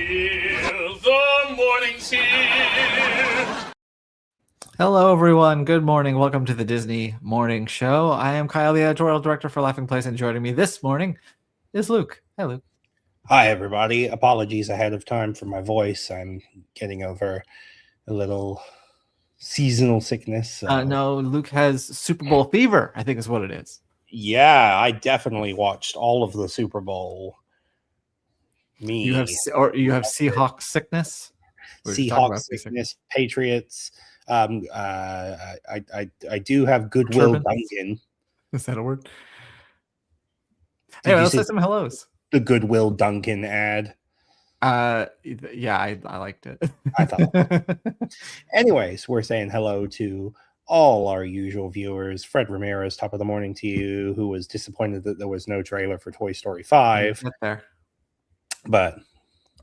The morning's here. Hello, everyone. Good morning. Welcome to the Disney Morning Show. I am Kyle, the editorial director for Laughing Place, and joining me this morning is Luke. Hi, Luke. Hi, everybody. Apologies ahead of time for my voice. I'm getting over a little seasonal sickness. No, Luke has Super Bowl fever, I think is what it is. Yeah, I definitely watched all of the Super Bowl. You have Seahawks sickness? Seahawks sickness, Patriots. I do have Goodwill Duncan. Is that a word? Anyway, let's say some hellos. The Goodwill Duncan ad. Yeah, I liked it. I thought. Anyways, we're saying hello to all our usual viewers. Fred Ramirez, top of the morning to you, who was disappointed that there was no trailer for Toy Story 5. Get there. But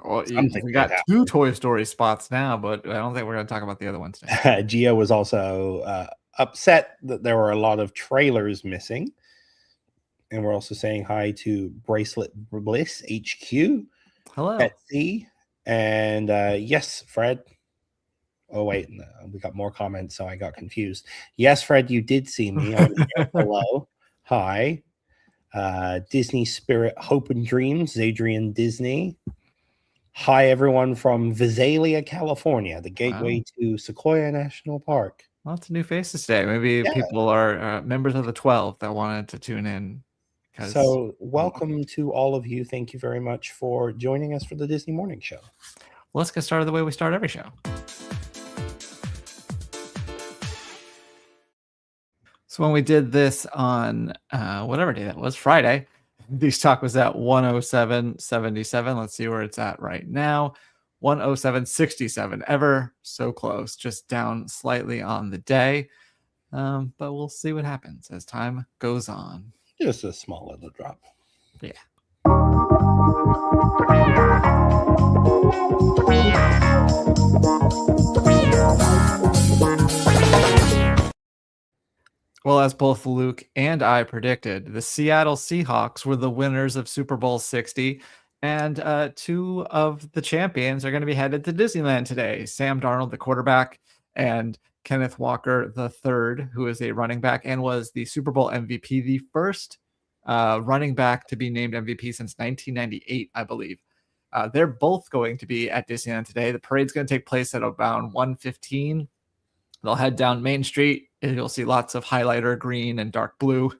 we got two Toy Story spots now, but I don't think we're going to talk about the other ones today. Gio was also upset that there were a lot of trailers missing. And we're also saying hi to Bracelet Bliss HQ. Hello. Betsy. And yes, Fred. Oh, wait. No, we got more comments, so I got confused. Yes, Fred, you did see me. Hello. Hi. Disney Spirit Hope and Dreams, Adrian Disney. Hi, everyone from Visalia, California, the gateway to Sequoia National Park. Lots of new faces today. Maybe people are members of the 12 that wanted to tune in. So welcome to all of you. Thank you very much for joining us for the Disney Morning Show. Let's get started the way we start every show. So when we did this on whatever day that was, Friday, the stock was at 107.77. Let's see where it's at right now. 107.67, ever so close, just down slightly on the day. But we'll see what happens as time goes on. Just a small little drop. Yeah. Well, as both Luke and I predicted, the Seattle Seahawks were the winners of Super Bowl 60, and two of the champions are going to be headed to Disneyland today. Sam Darnold, the quarterback, and Kenneth Walker the third, who is a running back and was the Super Bowl MVP, the first running back to be named MVP since 1998, I believe. They're both going to be at Disneyland today. The parade's going to take place at around 1:15. They'll head down Main Street, and you'll see lots of highlighter green and dark blue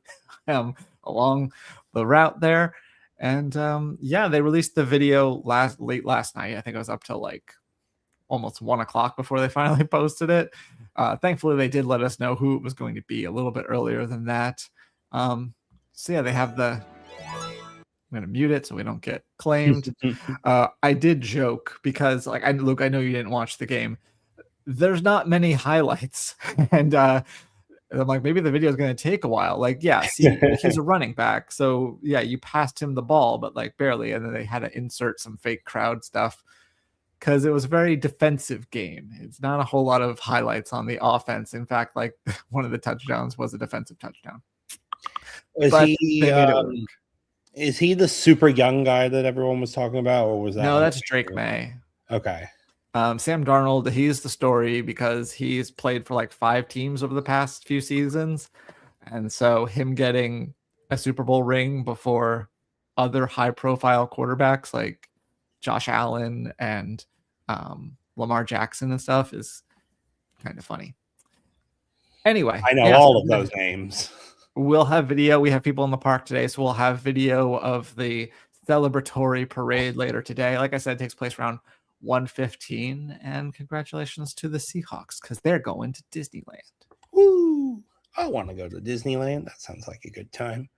along the route there. And they released the video late last night. I think it was up till like almost 1 o'clock before they finally posted it. Thankfully, they did let us know who it was going to be a little bit earlier than that. So yeah, they have the. I'm going to mute it so we don't get claimed. I did joke because, like, Luke, I know you didn't watch the game. There's not many highlights, and I'm like, maybe the video is going to take a while. Like, yeah, see, he's a running back, so yeah, you passed him the ball, but like barely. And then they had to insert some fake crowd stuff because it was a very defensive game. It's not a whole lot of highlights on the offense. In fact, like one of the touchdowns was a defensive touchdown. Is he the super young guy that everyone was talking about, or was that? No, that's Drake May. Okay. Sam Darnold, he's the story because he's played for like 5 teams over the past few seasons. And so him getting a Super Bowl ring before other high-profile quarterbacks like Josh Allen and Lamar Jackson and stuff is kind of funny. Anyway. I know all of those names. We'll have video. We have people in the park today, so we'll have video of the celebratory parade later today. Like I said, it takes place around 1:15, and congratulations to the Seahawks because they're going to Disneyland. Woo! I want to go to Disneyland. That sounds like a good time.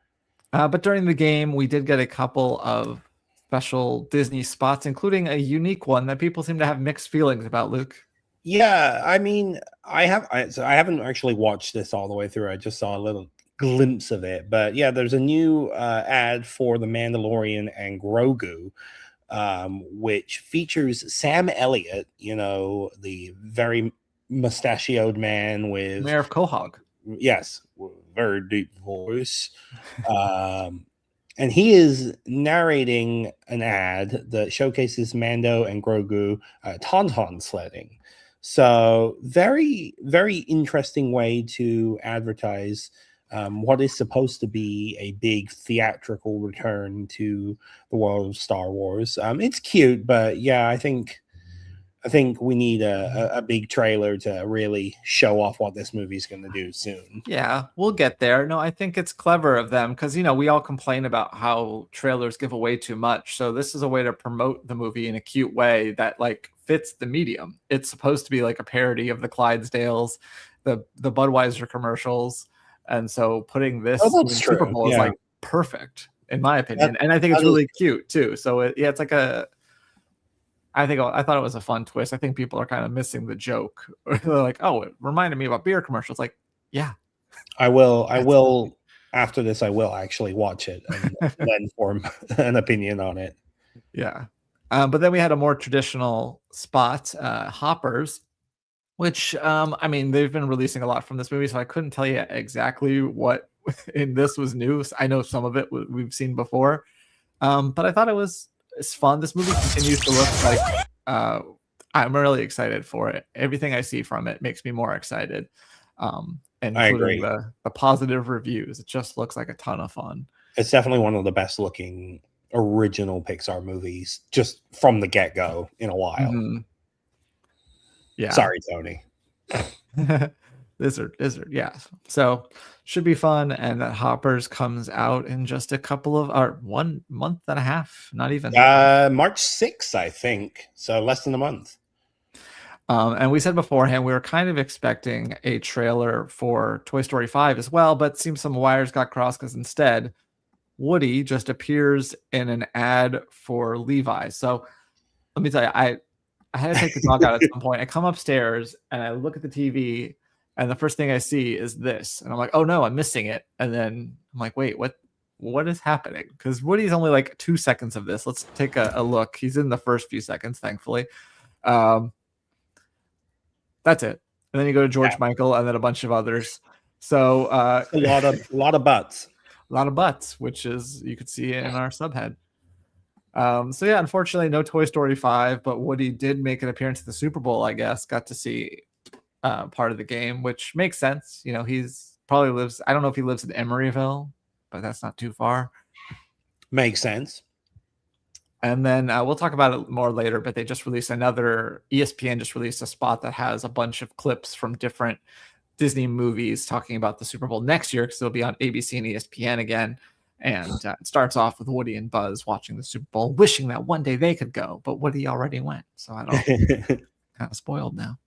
But during the game, we did get a couple of special Disney spots, including a unique one that people seem to have mixed feelings about, Luke. Yeah, I mean, I haven't actually watched this all the way through. I just saw a little glimpse of it. But yeah, there's a new ad for the Mandalorian and Grogu. Which features Sam Elliott, the very mustachioed man with Mayor of Quahog. Yes, very deep voice. and he is narrating an ad that showcases Mando and Grogu tauntaun sledding. So very, very interesting way to advertise what is supposed to be a big theatrical return to the world of Star Wars. It's cute, but yeah, I think we need a big trailer to really show off what this movie is going to do soon. Yeah, we'll get there. No, I think it's clever of them because, we all complain about how trailers give away too much. So this is a way to promote the movie in a cute way that fits the medium. It's supposed to be like a parody of the Clydesdales, the Budweiser commercials. And so putting this in the Super Bowl is perfect, in my opinion. And I think it's really cute too. So it's like I thought it was a fun twist. I think people are kind of missing the joke. They're like, "Oh, it reminded me about beer commercials." Like, yeah, I will. After this, I will actually watch it and then form an opinion on it. Yeah, but then we had a more traditional spot, Hoppers, which they've been releasing a lot from this movie, so I couldn't tell you exactly what in this was new. I know some of it we've seen before, but I thought it's fun. This movie continues to look like I'm really excited for it. Everything I see from it makes me more excited. Including the positive reviews. It just looks like a ton of fun. It's definitely one of the best looking original Pixar movies just from the get-go in a while. Mm-hmm. Yeah. Sorry, Tony. Lizard, yeah. So should be fun, and that Hoppers comes out in just a couple of 1 month and a half, not even. March 6th, I think. So less than a month. And we said beforehand we were kind of expecting a trailer for Toy Story 5 as well, but it seems some wires got crossed because instead Woody just appears in an ad for Levi's. So let me tell you, I had to take the dog out at some point. I come upstairs and I look at the TV, and the first thing I see is this. And I'm like, oh no, I'm missing it. And then I'm like, wait, what is happening? Because Woody's only like 2 seconds of this. Let's take a look. He's in the first few seconds, thankfully. That's it. And then you go to George Michael and then a bunch of others. So a lot of butts. A lot of butts, which is you could see in our subhead. So yeah, unfortunately no Toy Story 5, but Woody did make an appearance at the Super Bowl, I guess. Got to see part of the game, which makes sense. He's probably lives, I don't know if he lives in Emeryville, but that's not too far. Makes sense. And then we'll talk about it more later, but they just released ESPN just released a spot that has a bunch of clips from different Disney movies talking about the Super Bowl next year, because it'll be on ABC and ESPN again. And it starts off with Woody and Buzz watching the Super Bowl, wishing that one day they could go, but Woody already went. So I don't kind of spoiled now.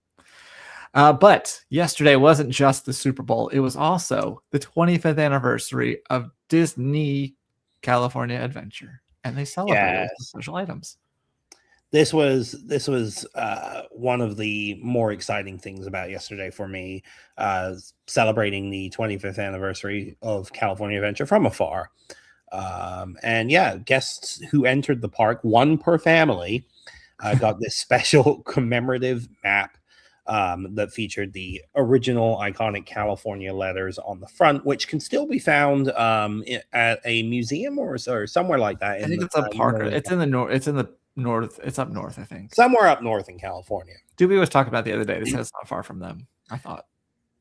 But yesterday wasn't just the Super Bowl. It was also the 25th anniversary of Disney California Adventure. And they celebrated with special items. This was one of the more exciting things about yesterday for me, celebrating the 25th anniversary of California Adventure from afar. And yeah, guests who entered the park, one per family, got this special commemorative map that featured the original iconic California letters on the front, which can still be found at a museum or somewhere like that. I think it's a park. It's in the north. It's in the north. It's up north, I think. Somewhere up north in California. Doobie was talking about the other day. They said it's not far from them, I thought.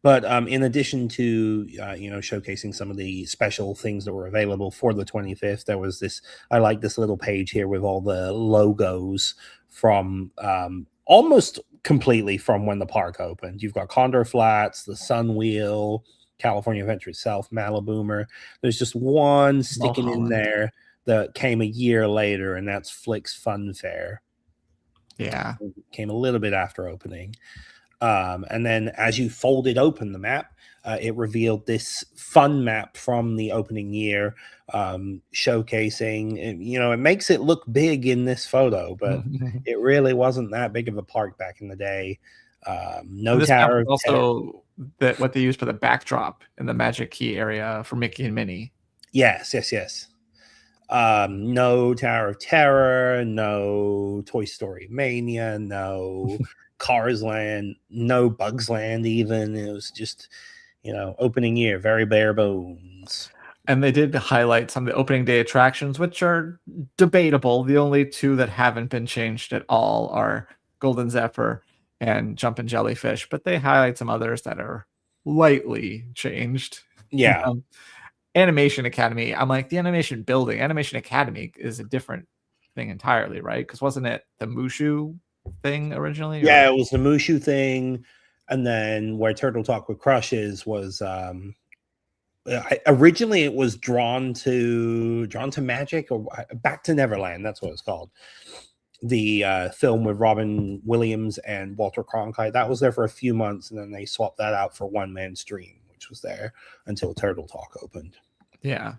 But in addition to showcasing some of the special things that were available for the 25th, there was this. I like this little page here with all the logos from almost completely from when the park opened. You've got Condor Flats, the Sun Wheel, California Adventure itself, Maliboomer. There's just one sticking in there that came a year later, and that's Flick's Fun Fair. Yeah. It came a little bit after opening. And then as you folded open the map, it revealed this fun map from the opening year, showcasing, it makes it look big in this photo, but it really wasn't that big of a park back in the day. No Tower. Also, what they used for the backdrop in the Magic Key area for Mickey and Minnie. Yes. No Tower of Terror, no Toy Story Mania, no Cars Land, no Bugs Land even. It was just, opening year, very bare bones. And they did highlight some of the opening day attractions, which are debatable. The only two that haven't been changed at all are Golden Zephyr and Jumpin' Jellyfish, but they highlight some others that are lightly changed. Yeah. Animation Academy. I'm like, the Animation Building, Animation Academy is a different thing entirely, right? Because wasn't it the Mushu thing originally? Yeah, it was the Mushu thing, and then where Turtle Talk with Crush is was originally it was drawn to Magic or Back to Neverland. That's what it's called. The film with Robin Williams and Walter Cronkite. That was there for a few months, and then they swapped that out for One Man's Dream, which was there until Turtle Talk opened. Yeah.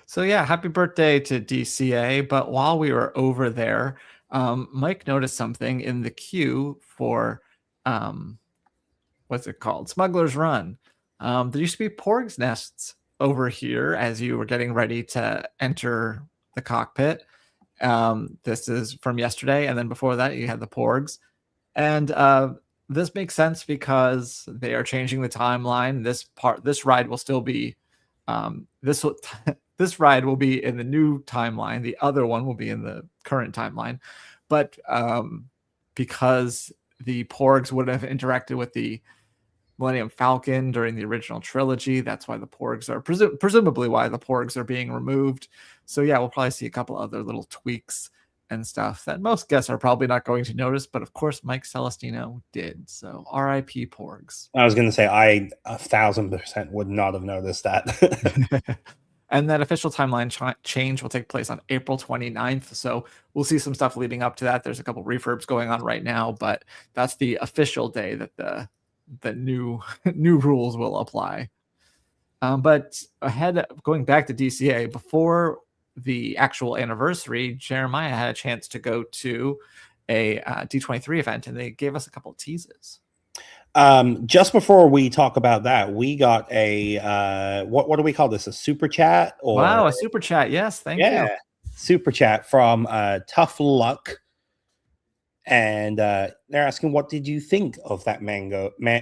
So yeah, happy birthday to DCA. But while we were over there, Mike noticed something in the queue for what's it called? Smuggler's Run. There used to be Porg's nests over here as you were getting ready to enter the cockpit. This is from yesterday, and then before that you had the Porgs. And this makes sense because they are changing the timeline. This ride will still be this ride will be in the new timeline. The other one will be in the current timeline. But because the Porgs would have interacted with the Millennium Falcon during the original trilogy, that's why the Porgs are presumably why the Porgs are being removed. So yeah, we'll probably see a couple other little tweaks and stuff that most guests are probably not going to notice, but of course Mike Celestino did. So R.I.P. Porgs. I was going to say I 1,000% would not have noticed that. And that official timeline change will take place on April 29th. So we'll see some stuff leading up to that. There's a couple refurbs going on right now, but that's the official day that the new rules will apply. But going back to DCA, before the actual anniversary, Jeremiah had a chance to go to a D23 event, and they gave us a couple of teases. Just before we talk about that, we got a what do we call this? A super chat? Wow, a super chat. Yes, thank you. Super chat from Tough Luck. And they're asking, what did you think of that Mando and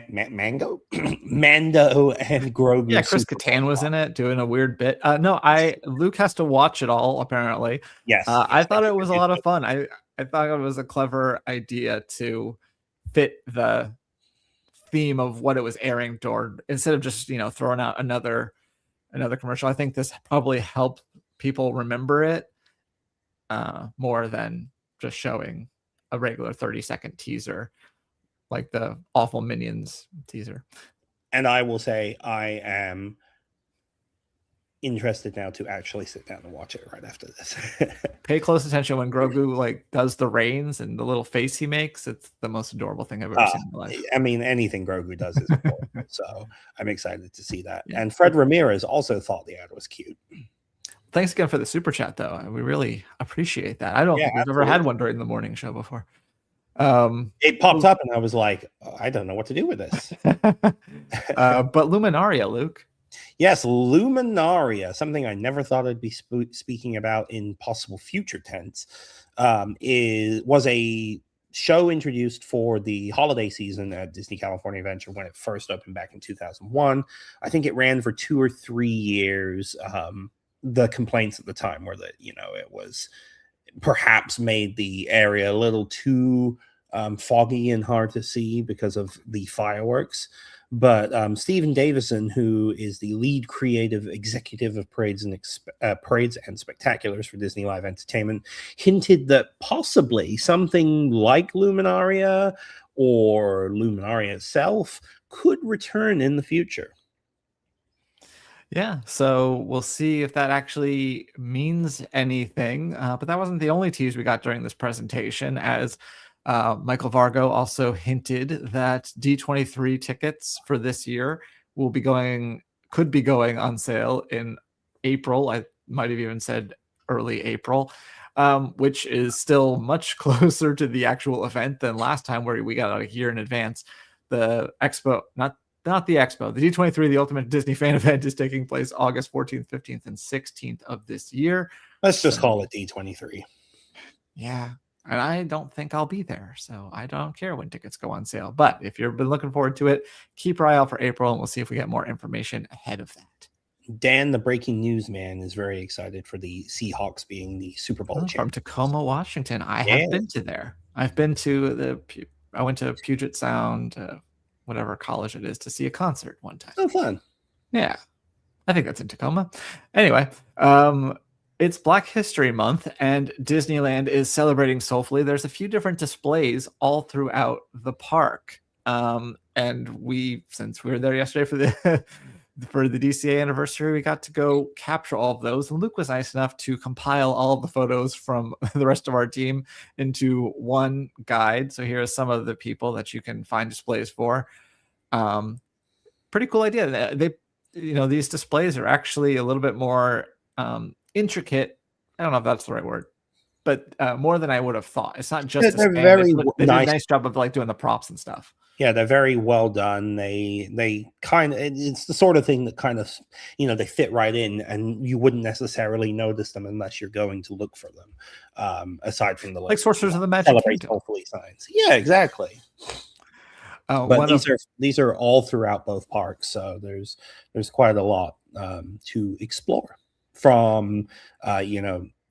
Grogu? Yeah, Chris Kattan was in it doing a weird bit. No, Luke has to watch it all, apparently. Yes. I thought it was a lot of fun. I thought it was a clever idea to fit the theme of what it was airing toward, instead of just throwing out another commercial. I think this probably helped people remember it more than just showing a regular 30-second teaser like the awful Minions teaser. And I will say I am interested now to actually sit down and watch it right after this. Pay close attention when Grogu does the reins and the little face he makes. It's the most adorable thing I've ever seen in my life. I mean, anything Grogu does is adorable, so I'm excited to see that. Yeah. And Fred Ramirez also thought the ad was cute. Thanks again for the super chat, though. We really appreciate that. I don't think we've ever had one during the morning show before. It popped up and I was like, I don't know what to do with this. But Luminaria, Luke. Yes, Luminaria, something I never thought I'd be speaking about in possible future tense, was a show introduced for the holiday season at Disney California Adventure when it first opened back in 2001. I think it ran for 2 or 3 years. The complaints at the time were that, it was perhaps made the area a little too foggy and hard to see because of the fireworks. But Stephen Davison, who is the lead creative executive of Parades and Spectaculars for Disney Live Entertainment, hinted that possibly something like Luminaria or Luminaria itself could return in the future. Yeah, so we'll see if that actually means anything. But that wasn't the only tease we got during this presentation, as Michael Vargo also hinted that D23 tickets for this year could be going on sale in April. I might have even said early April, which is still much closer to the actual event than last time, where we got out a year in advance. The expo, not the expo, the D23, the Ultimate Disney Fan Event, is taking place August 14th, 15th, and 16th of this year. Let's just call it D23. Yeah. And I don't think I'll be there, so I don't care when tickets go on sale. But if you've been looking forward to it, keep your eye out for April, and we'll see if we get more information ahead of that. Dan, the breaking news man, is very excited for the Seahawks being the Super Bowl From champions. Tacoma, Washington. I have been to there. I've been to I went to Puget Sound, whatever college it is, to see a concert one time. So fun. Yeah, I think that's in Tacoma. Anyway, it's Black History Month, and Disneyland is celebrating soulfully. There's a few different displays all throughout the park. And since we were there yesterday for the for the DCA anniversary, we got to go capture all of those. And Luke was nice enough to compile all of the photos from the rest of our team into one guide. So here are some of the people that you can find displays for. Pretty cool idea. These displays are actually a little bit more intricate. I don't know if that's the right word, but more than I would have thought. It's not just they're very they did a nice job of like doing the props and stuff. Yeah, they're very well done. They kind of, it's the sort of thing that kind of, they fit right in, and you wouldn't necessarily notice them unless you're going to look for them. Aside from the like Sorcerers of the Magic Kingdom. Hopefully signs. Yeah, exactly. But these are all throughout both parks, so there's quite a lot to explore, from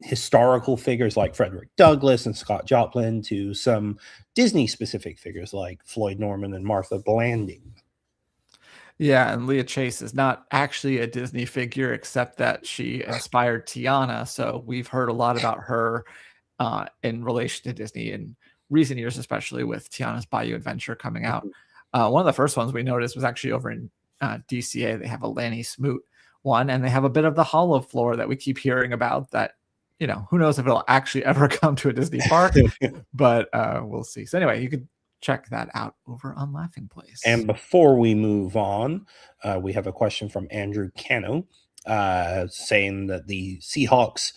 historical figures like Frederick Douglass and Scott Joplin to some Disney specific figures like Floyd Norman and Martha Blanding. Yeah, and Leah Chase is not actually a Disney figure, except that she inspired Tiana. So we've heard a lot about her in relation to Disney in recent years, especially with Tiana's Bayou Adventure coming out. One of the first ones we noticed was actually over in DCA. They have a Lanny Smoot one, and they have a bit of the hollow floor that we keep hearing about that, who knows if it'll actually ever come to a Disney park, but we'll see. So anyway, you could check that out over on Laughing Place. And before we move on, we have a question from Andrew Cano saying that the Seahawks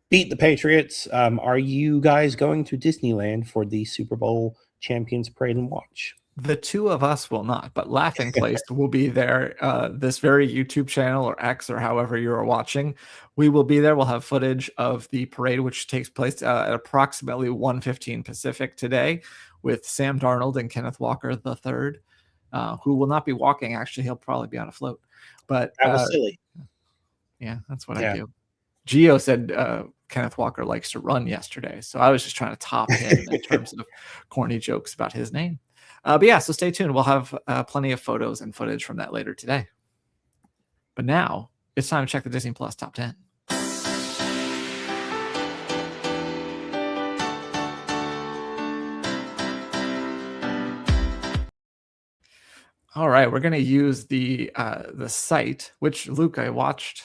beat the Patriots. Are you guys going to Disneyland for the Super Bowl Champions Parade and Watch? The two of us will not, but Laughing Place will be there. This very YouTube channel or X or however you're watching, we will be there. We'll have footage of the parade, which takes place at approximately 1:15 Pacific today, with Sam Darnold and Kenneth Walker III, who will not be walking. Actually, he'll probably be on a float. But that was silly. Yeah, that's what I do. Gio said Kenneth Walker likes to run yesterday, so I was just trying to top him in terms of corny jokes about his name. But yeah, so stay tuned. We'll have plenty of photos and footage from that later today. But now it's time to check the Disney Plus Top 10. All right, we're going to use the site, which, Luke, I watched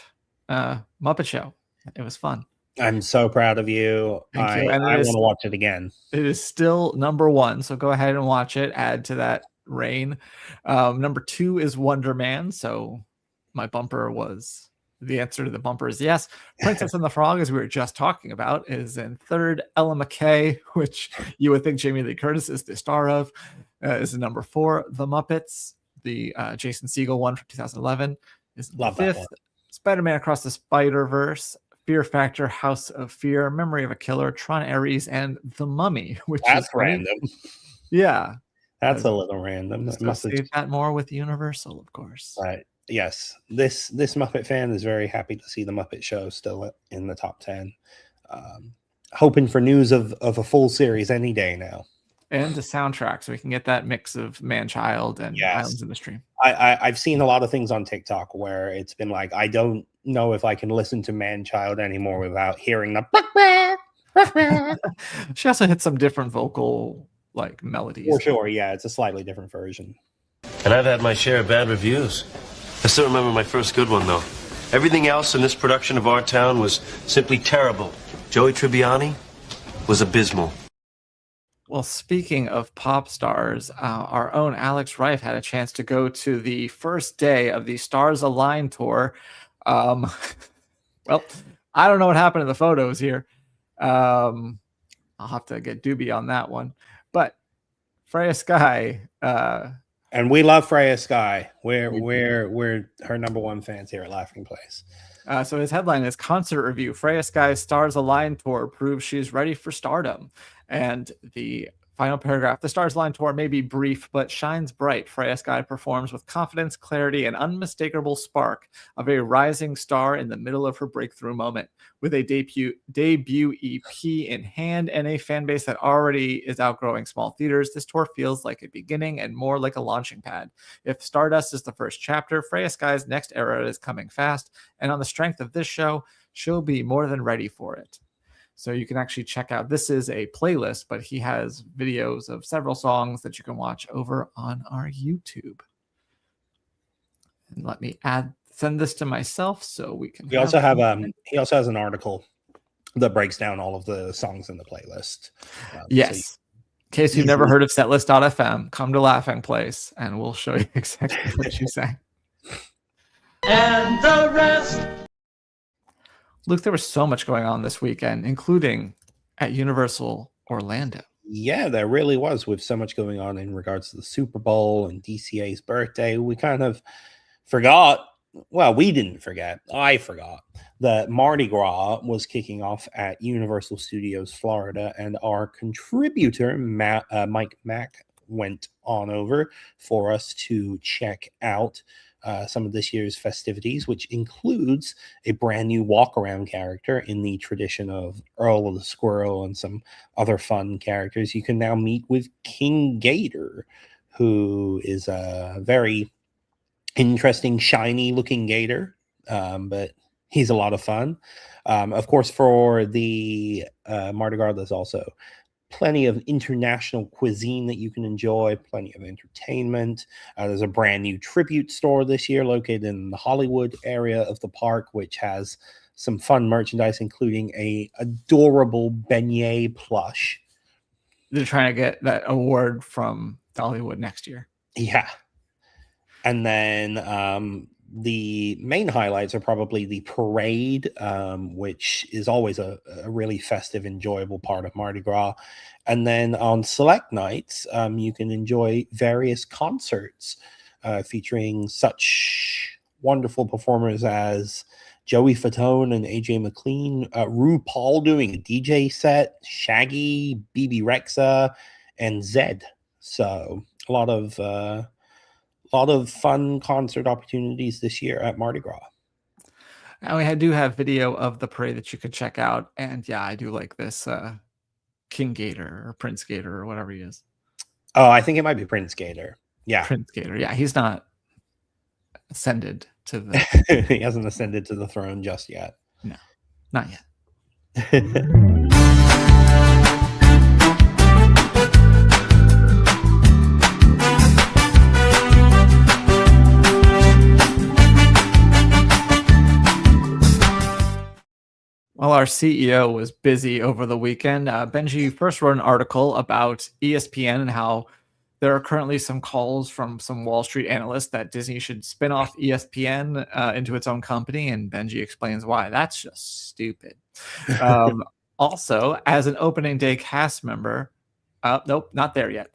Muppet Show. It was fun. I'm so proud of you. I want to watch it again. It is still number 1, so go ahead and watch it. Add to that reign. Number 2 is Wonder Man. So my bumper was, the answer to the bumper is yes. Princess and the Frog, as we were just talking about, is in 3rd. Ella McKay, which you would think Jamie Lee Curtis is the star of, is in number 4. The Muppets, the Jason Segel one from 2011, is in 5th. Spider-Man Across the Spider-Verse, Fear Factor, House of Fear, Memory of a Killer, Tron Ares, and The Mummy, which that's is random. Yeah. That's a little random. Save that more with Universal, of course. Right. Yes. This Muppet fan is very happy to see the Muppet Show still in the top 10. Hoping for news of a full series any day now. And the soundtrack, so we can get that mix of Man-Child and Islands in the Stream. I've seen a lot of things on TikTok where it's been like, I don't know if I can listen to Man-Child anymore without hearing the She also hit some different vocal like melodies. For sure, yeah, it's a slightly different version. And I've had my share of bad reviews. I still remember my first good one, though. Everything else in this production of Our Town was simply terrible. Joey Tribbiani was abysmal. Well, speaking of pop stars, our own Alex Rife had a chance to go to the first day of the Stars Align tour. Well, I don't know what happened in the photos here. I'll have to get Doobie on that one. But Freya Sky, and we love Freya Sky. We're her number 1 fans here at Laughing Place. So his headline is Concert Review. Freya Sky's Stars Align Tour proves she's ready for stardom. And the Final paragraph. The Stars Line tour may be brief, but shines bright. Freya Sky performs with confidence, clarity, and unmistakable spark of a rising star in the middle of her breakthrough moment. With a debut EP in hand and a fan base that already is outgrowing small theaters, this tour feels like a beginning and more like a launching pad. If Stardust is the first chapter, Freya Sky's next era is coming fast, and on the strength of this show, she'll be more than ready for it. So you can actually check out, this is a playlist, but he has videos of several songs that you can watch over on our YouTube. And let me send this to myself so we can. He also has an article that breaks down all of the songs in the playlist. Yes. In case you've never heard of setlist.fm, come to Laughing Place and we'll show you exactly what you sang. And the rest. Luke, there was so much going on this weekend, including at Universal Orlando. Yeah, there really was, with so much going on in regards to the Super Bowl and DCA's birthday. We kind of forgot. Well, we didn't forget. I forgot that Mardi Gras was kicking off at Universal Studios Florida, and our contributor, Mike Mack, went on over for us to check out some of this year's festivities, which includes a brand new walk-around character in the tradition of Earl of the Squirrel and some other fun characters. You can now meet with King Gator, who is a very interesting, shiny-looking gator, but he's a lot of fun. Of course, for the Mardi Gras, there's also plenty of international cuisine that you can enjoy, plenty of entertainment. There's a brand new tribute store this year located in the Hollywood area of the park, which has some fun merchandise, including a adorable beignet plush. They're trying to get that award from Hollywood next year. Yeah. And then the main highlights are probably the parade, which is always a really festive, enjoyable part of Mardi Gras. And then on select nights, you can enjoy various concerts featuring such wonderful performers as Joey Fatone and AJ McLean, RuPaul doing a DJ set, Shaggy, BB Rexa, and Zed. So a lot of fun concert opportunities this year at Mardi Gras. And we do have video of the parade that you can check out. And yeah, I do like this King Gator or Prince Gator or whatever he is. Oh, I think it might be Prince Gator. Yeah. Prince Gator. Yeah, he's not ascended to the... He hasn't ascended to the throne just yet. No, not yet. Well, our CEO was busy over the weekend. Benji first wrote an article about ESPN and how there are currently some calls from some Wall Street analysts that Disney should spin off ESPN into its own company, and Benji explains why. That's just stupid. Also, as an opening day cast member, nope, not there yet.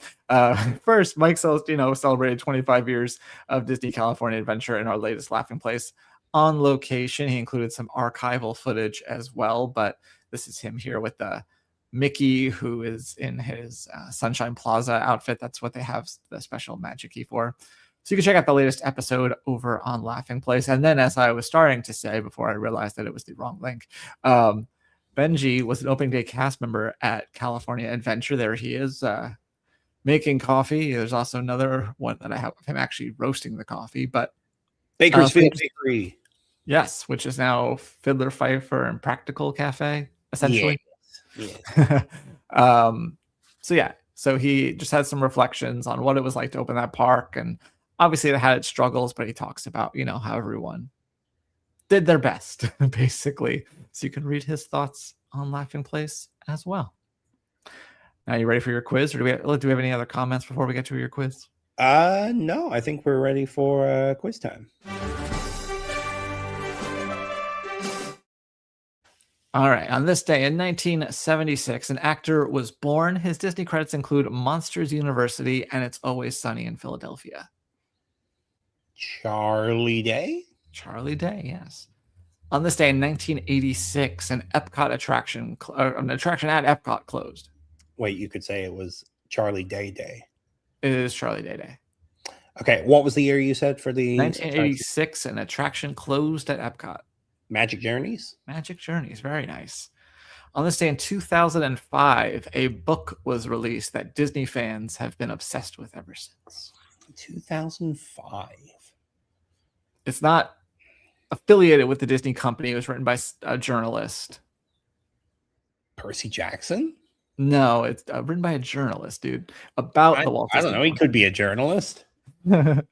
First, Mike Celestino celebrated 25 years of Disney California Adventure in our latest Laughing Place on location. He included some archival footage as well, but this is him here with the Mickey, who is in his Sunshine Plaza outfit. That's what they have the special magic key for. So you can check out the latest episode over on Laughing Place. And then, as I was starting to say before I realized that it was the wrong link, Benji was an opening day cast member at California Adventure. There he is making coffee. There's also another one that I have of him actually roasting the coffee, but Bakersfield Bakery. Yes, which is now Fiddler Pfeiffer and Practical Cafe, essentially. Yes. So he just had some reflections on what it was like to open that park, and obviously it had its struggles, but he talks about how everyone did their best, basically. So you can read his thoughts on Laughing Place as well. Now, you ready for your quiz, or do we have any other comments before we get to your quiz? No, I think we're ready for quiz time. All right. On this day in 1976, an actor was born. His Disney credits include Monsters University and It's Always Sunny in Philadelphia. Charlie Day? Charlie Day, yes. On this day in 1986, an Epcot attraction at Epcot closed. Wait, you could say it was Charlie Day Day? It is Charlie Day Day. Okay, what was the year you said for the 1986, an attraction closed at Epcot. Magic Journeys? Magic Journeys, very nice. On this day in 2005, a book was released that Disney fans have been obsessed with ever since. 2005. It's not affiliated with the Disney company. It was written by a journalist. Percy Jackson? No, it's written by a journalist, dude. About the Walt Disney I don't know. He could be a journalist. And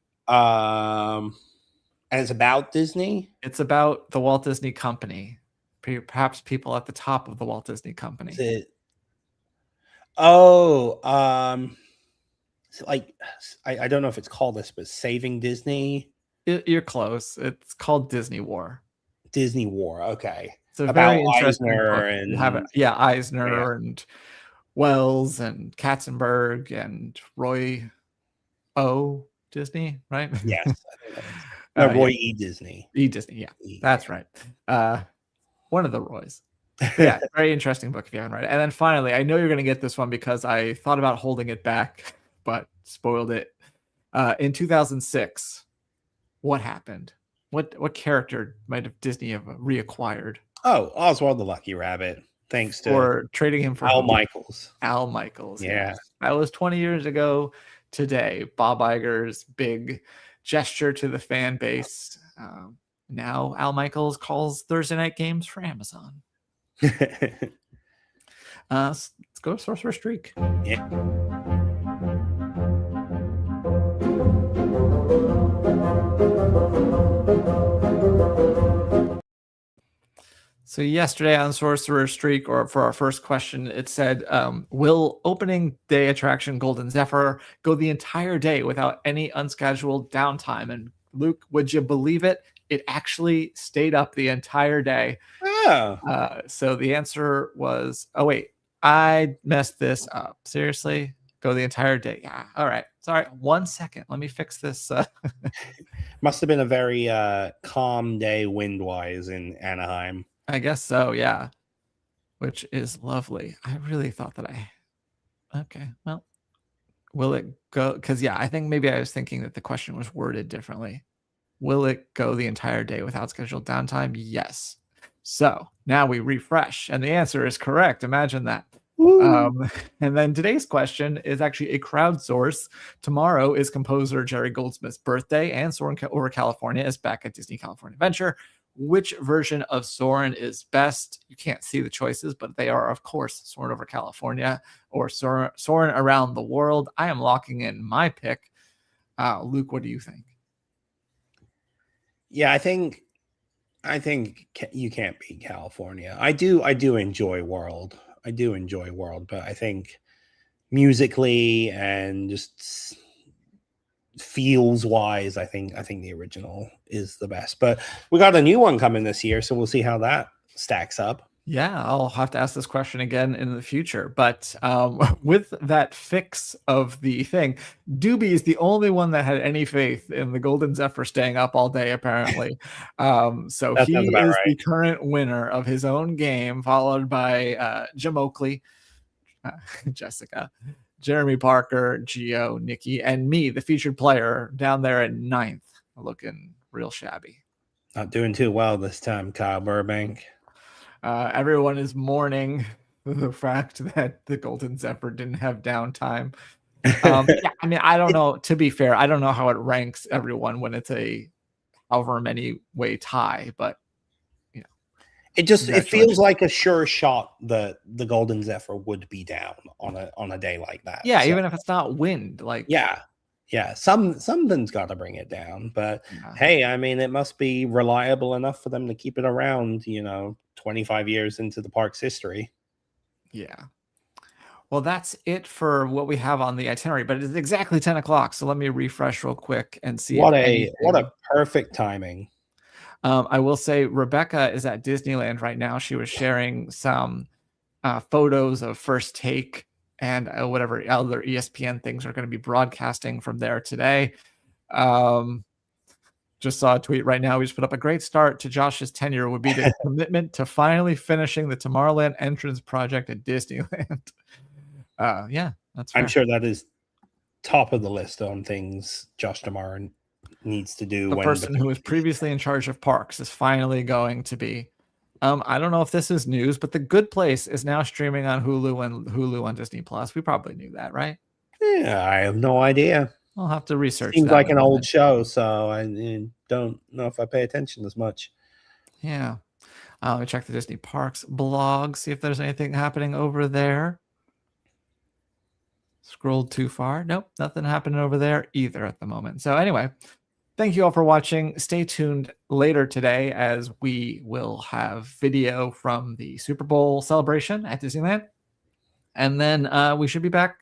it's about Disney? It's about the Walt Disney Company. Perhaps people at the top of the Walt Disney Company. Is it? Oh, it's like I don't know if it's called this, but Saving Disney. You're close. It's called Disney War. Disney War. Okay. It's a About very interesting Eisner book. Eisner and Wells and Katzenberg and Roy O. Disney, right? Yes. I think that is. Roy E. Disney. E. Disney, yeah. That's right. One of the Roys. Yeah, very interesting book if you haven't read it. And then finally, I know you're going to get this one because I thought about holding it back, but spoiled it. In 2006, what happened? What character might have Disney have reacquired? Oh, Oswald the Lucky Rabbit. Thanks to or trading him for Al Michaels. Al Michaels. Yeah. Yes. That was 20 years ago today. Bob Iger's big gesture to the fan base. Now Al Michaels calls Thursday night games for Amazon. Let's go to Sorcerer Streak. Yeah. So yesterday on Sorcerer Streak, or for our first question, it said, will opening day attraction Golden Zephyr go the entire day without any unscheduled downtime? And Luke, would you believe it? It actually stayed up the entire day. Oh. So the answer was, oh, wait, I messed this up. Seriously? Go the entire day? Yeah. All right. Sorry. 1 second. Let me fix this. Must have been a very calm day wind-wise in Anaheim. I guess so, yeah. Which is lovely. I really thought that okay, well, will it go? Because, yeah, I think maybe I was thinking that the question was worded differently. Will it go the entire day without scheduled downtime? Yes. So now we refresh, and the answer is correct. Imagine that. And then today's question is actually a crowdsource. Tomorrow is composer Jerry Goldsmith's birthday, and Soarin' Over California is back at Disney California Adventure. Which version of Soarin' is best? You can't see the choices, but they are, of course, Soarin' Over California or Soarin' Around the World. I am locking in my pick. Luke, what do you think? Yeah, I think you can't beat California. I do enjoy World. But I think musically and just feels wise, I think the original is the best. But we got a new one coming this year, so we'll see how that stacks up. Yeah, I'll have to ask this question again in the future. But with that fix of the thing, Doobie is the only one that had any faith in the Golden Zephyr staying up all day, apparently. So he is right. The current winner of his own game, followed by Jim Oakley, Jessica, Jeremy Parker, Gio, Nikki, and me, the featured player, down there at 9th, looking real shabby. Not doing too well this time, Kyle Burbank. Everyone is mourning the fact that the Golden Zephyr didn't have downtime. Yeah, I mean, I don't know. To be fair, I don't know how it ranks everyone when it's a however many way tie, but you know, it feels like a sure shot that the Golden Zephyr would be down on a day like that. Yeah, so, even if it's not wind, like yeah, something's got to bring it down. But hey, I mean, it must be reliable enough for them to keep it around. 25 years into the park's history. Yeah. Well, that's it for what we have on the itinerary, but it's exactly 10 o'clock. So let me refresh real quick and see. What a perfect timing. I will say Rebecca is at Disneyland right now. She was sharing some photos of First Take and whatever other ESPN things are going to be broadcasting from there today. Just saw a tweet right now. We just put up a great start to Josh's tenure would be the commitment to finally finishing the Tomorrowland entrance project at Disneyland. Yeah, That's I'm fair. sure that is top of the list on things Josh Damar needs to do. The person who was previously in charge of parks is finally going to be. I don't know if this is news, but The Good Place is now streaming on Hulu and Hulu on Disney Plus. We probably knew that, right? Yeah, I have no idea. I'll have to research. Seems that like one an a old bit. show, so I don't know if I pay attention as much. Yeah. Let me check the Disney Parks blog, see if there's anything happening over there. Scrolled too far. Nope, nothing happening over there either at the moment. So anyway, thank you all for watching. Stay tuned later today as we will have video from the Super Bowl celebration at Disneyland. And then we should be back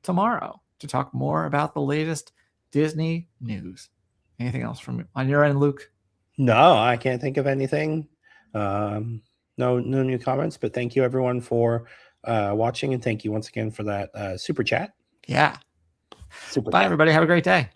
tomorrow to talk more about the latest Disney news. Anything else from on your end, Luke? No, I can't think of anything. No new comments, but thank you everyone for watching, and thank you once again for that super chat. Yeah. Super Bye, chat. everybody. Have a great day.